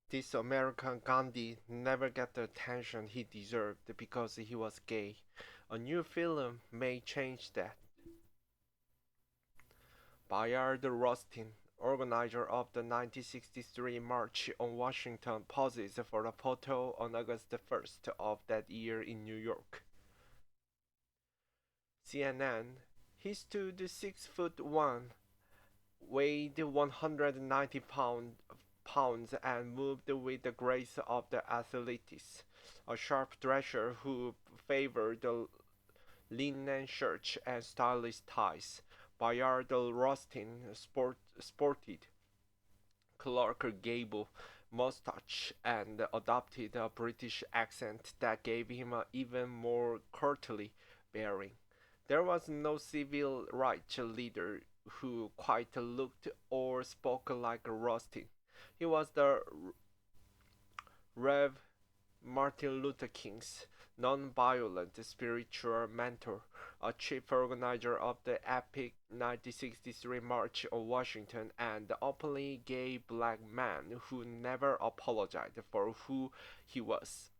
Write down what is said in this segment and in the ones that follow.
This American Gandhi never got the attention he deserved because he was gay. A new film may change that. Bayard Rustin, organizer of the 1963 March on Washington, poses for a photo on August 1st of that year in New York. CNN, he stood 6 foot 1, weighed 190 pounds and moved with the grace of the athletics, a sharp dresser who favored the linen shirt and stylish ties. Bayard Rustin sported Clark Gable mustache and adopted a British accent that gave him an even more courtly bearing. There was no civil rights leader who quite looked or spoke like Rustin. He was the Rev. Martin Luther King's non-violent spiritual mentor, a chief organizer of the epic 1963 March on Washington, and the openly gay black man who never apologized for who he was,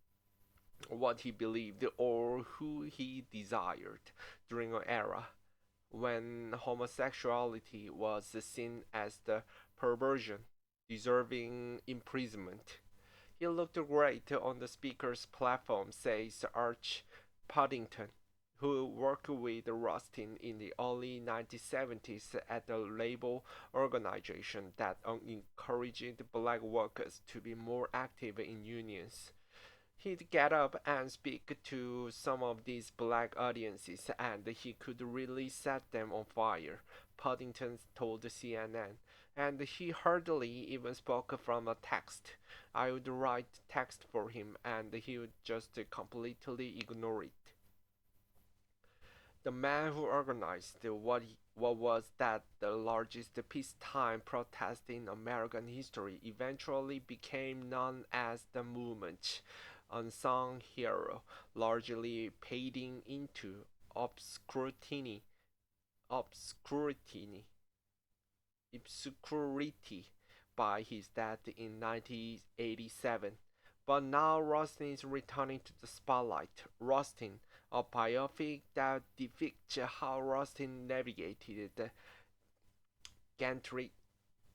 what he believed, or who he desired during an era when homosexuality was seen as the perversion deserving imprisonment. He looked great on the speaker's platform, says Arch Paddington, who worked with Rustin in the early 1970s at a labor organization that encouraged black workers to be more active in unions. He'd get up and speak to some of these black audiences, and he could really set them on fire, Paddington told CNN. And he hardly even spoke from a text. I would write text for him, and he would just completely ignore it. The man who organized what was that the largest peacetime protest in American history eventually became known as the movement, unsung hero, largely fading into obscurity, obscurity, obscurity by his death in 1987. But now Rustin is returning to the spotlight. Rustin, a biopic that depicts how Rustin navigated the gantry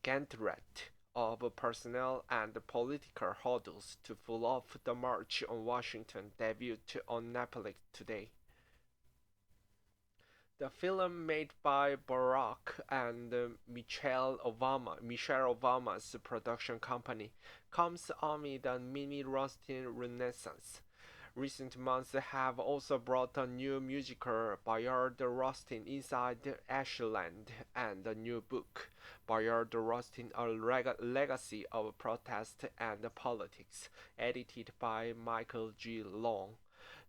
gauntlet of personnel and political hurdles to pull off the March on Washington debuted on Netflix today. The film made by Barack and Michelle Obama's production company, comes amid a mini Rustin renaissance. Recent months have also brought a new musical, Bayard Rustin Inside Ashland, and a new book, Bayard Rustin A Legacy of Protest and Politics, edited by Michael G. Long.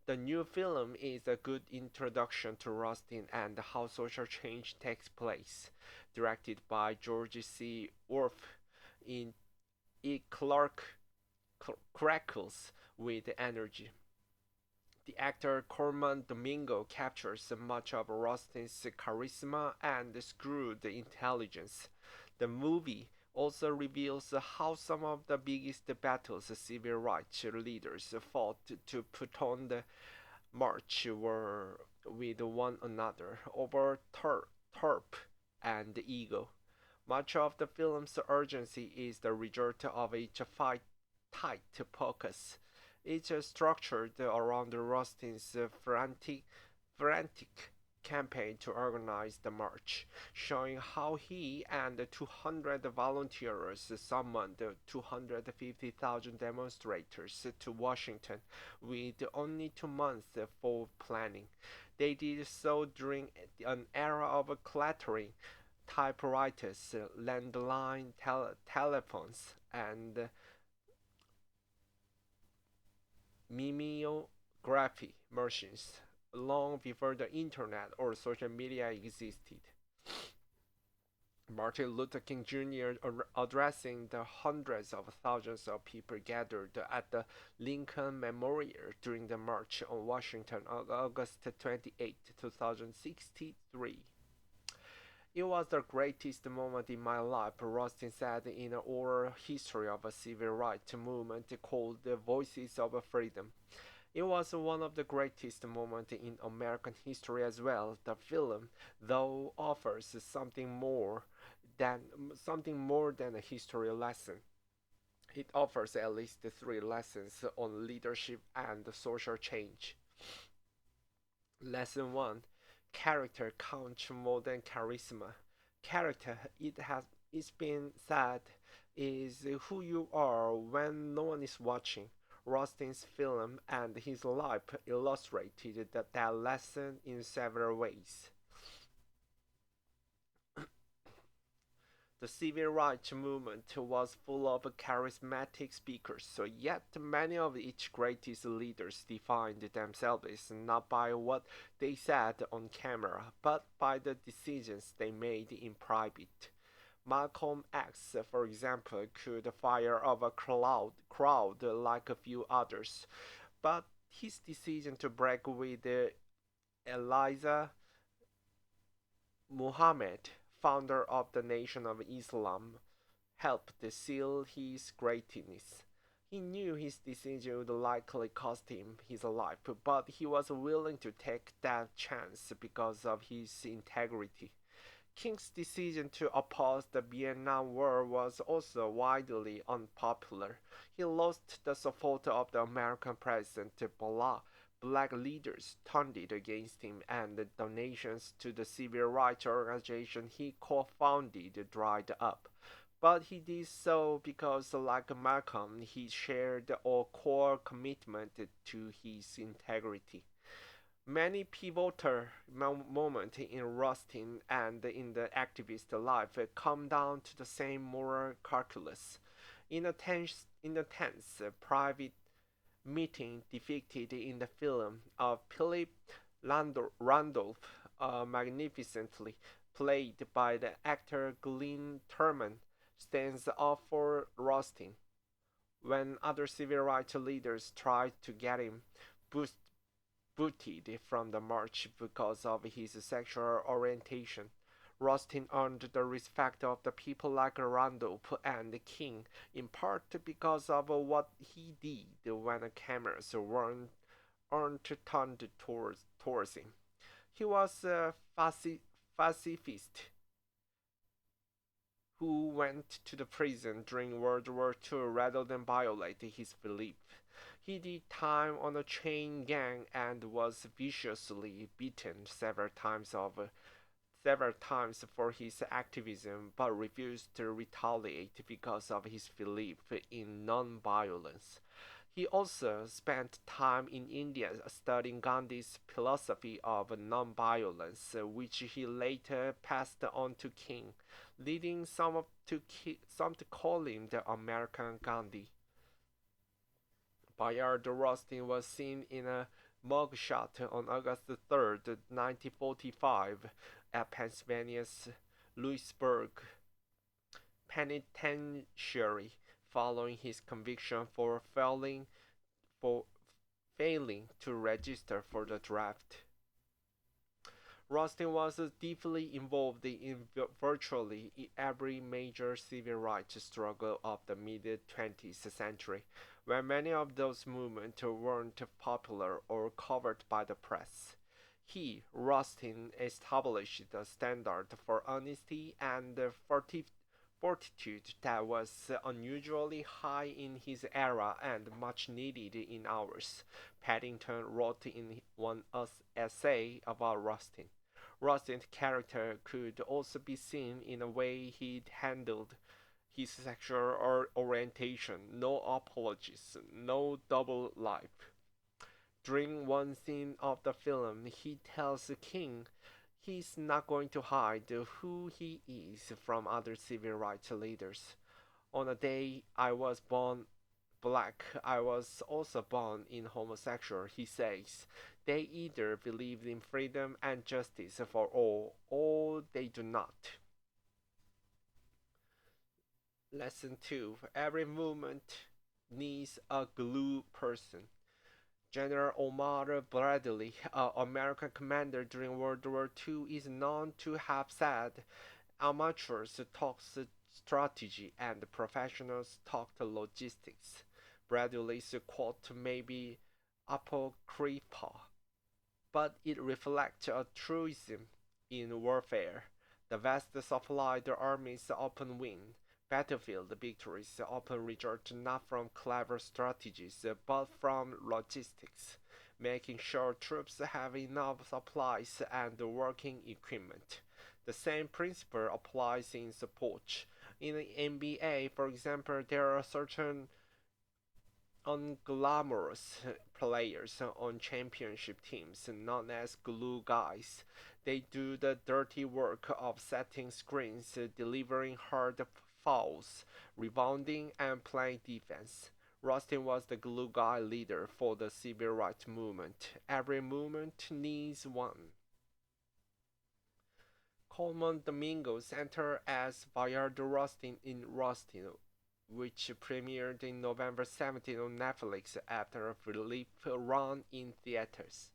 The new film is a good introduction to Rustin and how social change takes place. Directed by George C. Wolfe, it crackles with energy. The actor Corman Domingo captures much of Rustin's charisma and screwed intelligence. The movie also reveals how some of the biggest battles civil rights leaders fought to put on the march were with one another over turf and ego. Much of the film's urgency is the result of its tight focus. It's structured around Rustin's frantic campaign to organize the march, showing how he and 200 volunteers summoned 250,000 demonstrators to Washington with only 2 months for planning. They did so during an era of clattering typewriters, landline telephones, and mimeography machines long before the internet or social media existed. Martin Luther King Jr. addressing the hundreds of thousands of people gathered at the Lincoln Memorial during the March on Washington on August 28, 2063. It was the greatest moment in my life, Rustin said in an oral history of a civil rights movement called The Voices of Freedom. It was one of the greatest moments in American history as well. The film, though, offers than something more than a history lesson. It offers at least three lessons on leadership and social change. Lesson 1: Character counts more than charisma. Character, it's been said, is who you are when no one is watching. Rustin's film and his life illustrated that lesson in several ways. The civil rights movement was full of charismatic speakers, so yet many of its greatest leaders defined themselves not by what they said on camera, but by the decisions they made in private. Malcolm X, for example, could fire off a crowd like a few others, but his decision to break with Elijah Muhammad, founder of the Nation of Islam, helped seal his greatness. He knew his decision would likely cost him his life, but he was willing to take that chance because of his integrity. King's decision to oppose the Vietnam War was also widely unpopular. He lost the support of the American president, black leaders turned against him, and the donations to the civil rights organization he co-founded dried up. But he did so because, like Malcolm, he shared a core commitment to his integrity. Many pivotal moments in Rustin and in the activist life come down to the same moral calculus. In a tense private meeting depicted in the film, Philip Randolph, magnificently played by the actor Glenn Turman, stands up for Rustin. When other civil rights leaders tried to get him boost, booted from the march because of his sexual orientation, Rustin earned the respect of the people like Randolph and King, in part because of what he did when the cameras weren't turned towards him. He was a pacifist who went to the prison during World War II rather than violate his belief. He did time on a chain gang and was viciously beaten several times for his activism, but refused to retaliate because of his belief in non-violence. He also spent time in India studying Gandhi's philosophy of non-violence, which he later passed on to King, leading some to call him the American Gandhi. Bayard Rustin was seen in a mugshot on August 3rd, 1945, at Pennsylvania's Lewisburg Penitentiary, following his conviction for failing to register for the draft. Rustin was deeply involved in virtually every major civil rights struggle of the mid 20th century, where many of those movements weren't popular or covered by the press. He, Rustin, established a standard for honesty and fortitude that was unusually high in his era and much needed in ours, Paddington wrote in one essay about Rustin. Rustin's character could also be seen in the way he handled his sexual orientation, no apologies, no double life. During one scene of the film, he tells King he's not going to hide who he is from other civil rights leaders. On the day I was born black, I was also born in homosexual, he says. They either believe in freedom and justice for all, or they do not. Lesson 2: Every movement needs a glue person. General Omar Bradley, an American commander during World War II, is known to have said, "Amateurs talk strategy and professionals talk logistics." Bradley's quote may be apocryphal, but it reflects a truism in warfare. The vast supplied armies often win. Battlefield victories often result not from clever strategies but from logistics, making sure troops have enough supplies and working equipment. The same principle applies in sports. In the NBA, for example, there are certain unglamorous players on championship teams known as glue guys. They do the dirty work of setting screens, delivering hard fouls, rebounding, and playing defense. Rustin was the glue guy leader for the civil rights movement. Every movement needs one. Coleman Domingo entered as Bayard Rustin in Rustin, which premiered in November 17 on Netflix after a brief run in theaters.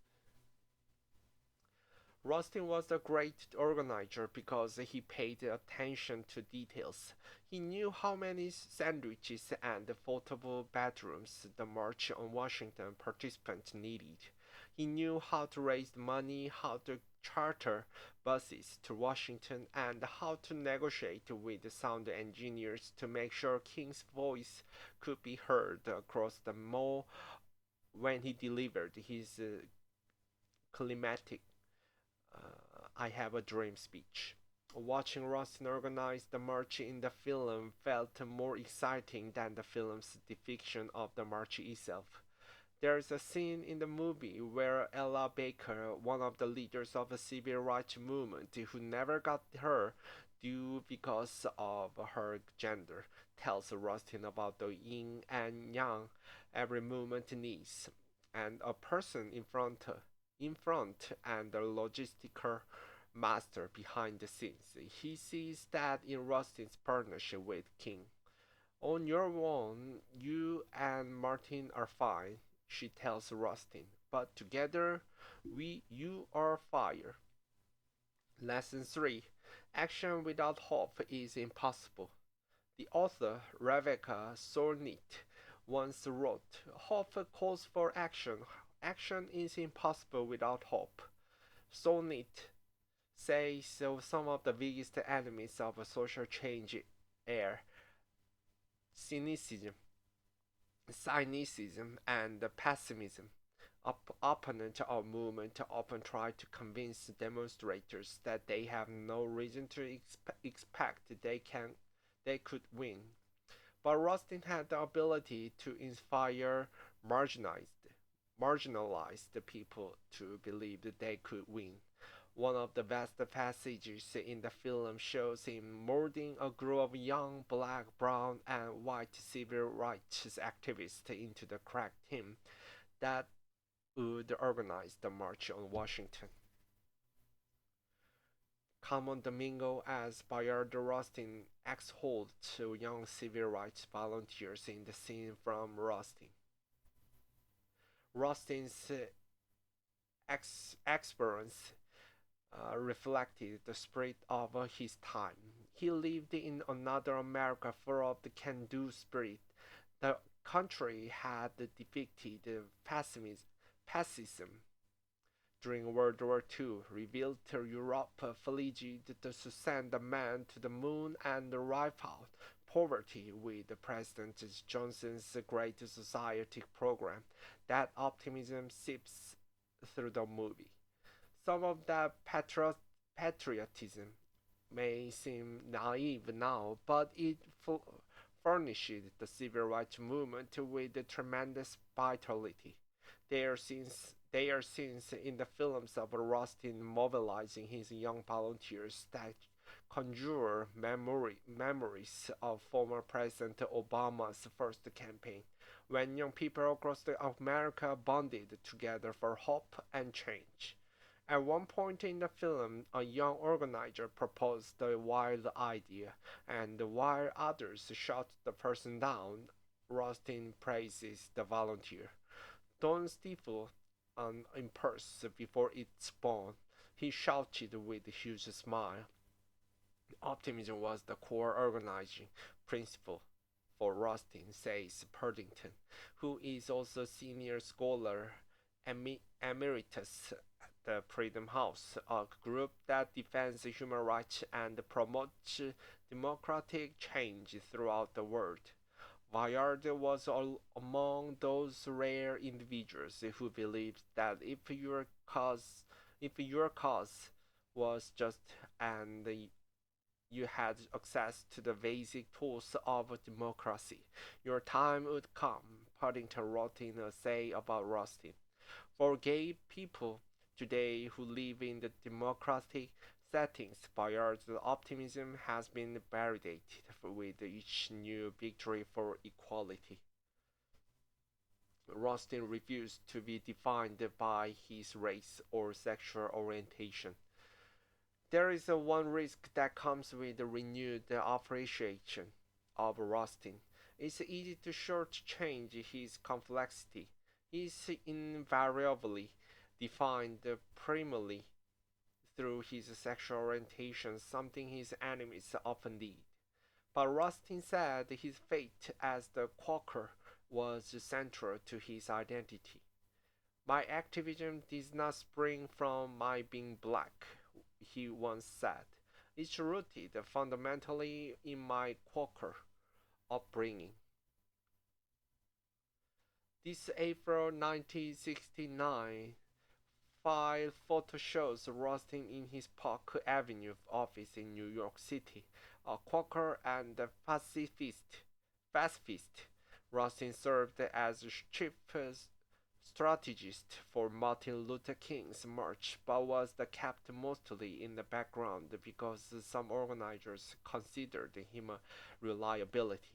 Rustin was a great organizer because he paid attention to details. He knew how many sandwiches and portable bedrooms the March on Washington participants needed. He knew how to raise money, how to charter buses to Washington, and how to negotiate with the sound engineers to make sure King's voice could be heard across the mall when he delivered his climatic "I Have a Dream" speech. Watching Rustin organize the march in the film felt more exciting than the film's depiction of the march itself. There's a scene in the movie where Ella Baker, one of the leaders of the civil rights movement who never got her due because of her gender, tells Rustin about the yin and yang every movement needs, and a person in front and the logistical master behind the scenes. He sees that in Rustin's partnership with King. "On your own, you and Martin are fine," she tells Rustin, "but together, you are fire." Lesson 3: Action without hope is impossible. The author, Rebecca Solnit, once wrote, "Hope calls for action. Action is impossible without hope." Solnit says some of the biggest enemies of social change are cynicism, and pessimism. Opponents of movement often try to convince demonstrators that they have no reason to expect they could win. But Rustin had the ability to inspire marginalized people to believe that they could win. One of the best passages in the film shows him molding a group of young black, brown, and white civil rights activists into the crack team that would organize the March on Washington. Common Domingo as Bayard Rustin exholed to young civil rights volunteers in the scene from Rustin. Rustin's experience reflected the spirit of his time. He lived in another America full of the can-do spirit. The country had depicted fascism during World War II, revealed Europe pledged to send a man to the moon and wipe out poverty with President Johnson's Great Society program. That optimism seeps through the movie. Some of that patriotism may seem naive now, but it furnished the civil rights movement with tremendous vitality. They are scenes in the films of Rustin mobilizing his young volunteers that conjure memories of former President Obama's first campaign, when young people across America bonded together for hope and change. At one point in the film, a young organizer proposed a wild idea, and while others shot the person down, Rustin praises the volunteer. Don't stifle an impulse before it's born, he shouted with a huge smile. Optimism was the core organizing principle for Rustin, says Purdington, who is also senior scholar emeritus at the Freedom House, a group that defends human rights and promotes democratic change throughout the world. Bayard was among those rare individuals who believed that if your cause was just and you had access to the basic tools of democracy, your time would come, Paddington wrote in an essay about Rustin. For gay people today who live in the democratic settings, Bayard's optimism has been validated with each new victory for equality. Rustin refused to be defined by his race or sexual orientation. There is one risk that comes with the renewed appreciation of Rustin. It's easy to shortchange his complexity. He is invariably defined primarily through his sexual orientation, something his enemies often did. But Rustin said his fate as the Quaker was central to his identity. My activism does not spring from my being black, he once said. It's rooted fundamentally in my Quaker upbringing. This April 1969 file photo shows Rustin in his Park Avenue office in New York City, a Quaker and pacifist. Rustin served as chief strategist for Martin Luther King's march, but was kept mostly in the background because some organizers considered him a reliability.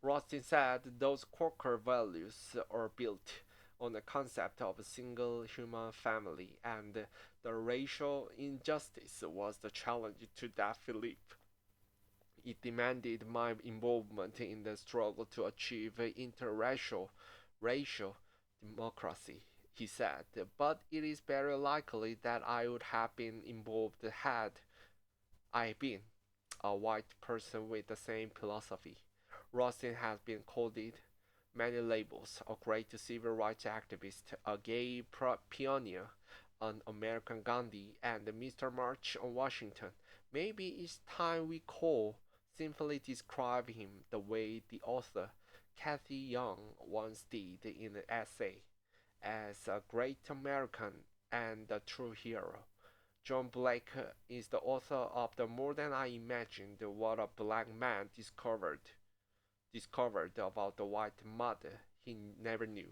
Rustin said those Quaker values are built on the concept of a single human family, and the racial injustice was the challenge to that belief. It demanded my involvement in the struggle to achieve racial democracy, he said, but it is very likely that I would have been involved had I been a white person with the same philosophy. Rustin has been called many labels: a great civil rights activist, a gay pioneer, an American Gandhi, and Mr. March on Washington. Maybe it's time we call simply describe him the way the author Kathy Young once did in an essay, as a great American and a true hero. John Blake is the author of The More Than I Imagined What a Black Man discovered about the white mother he never knew.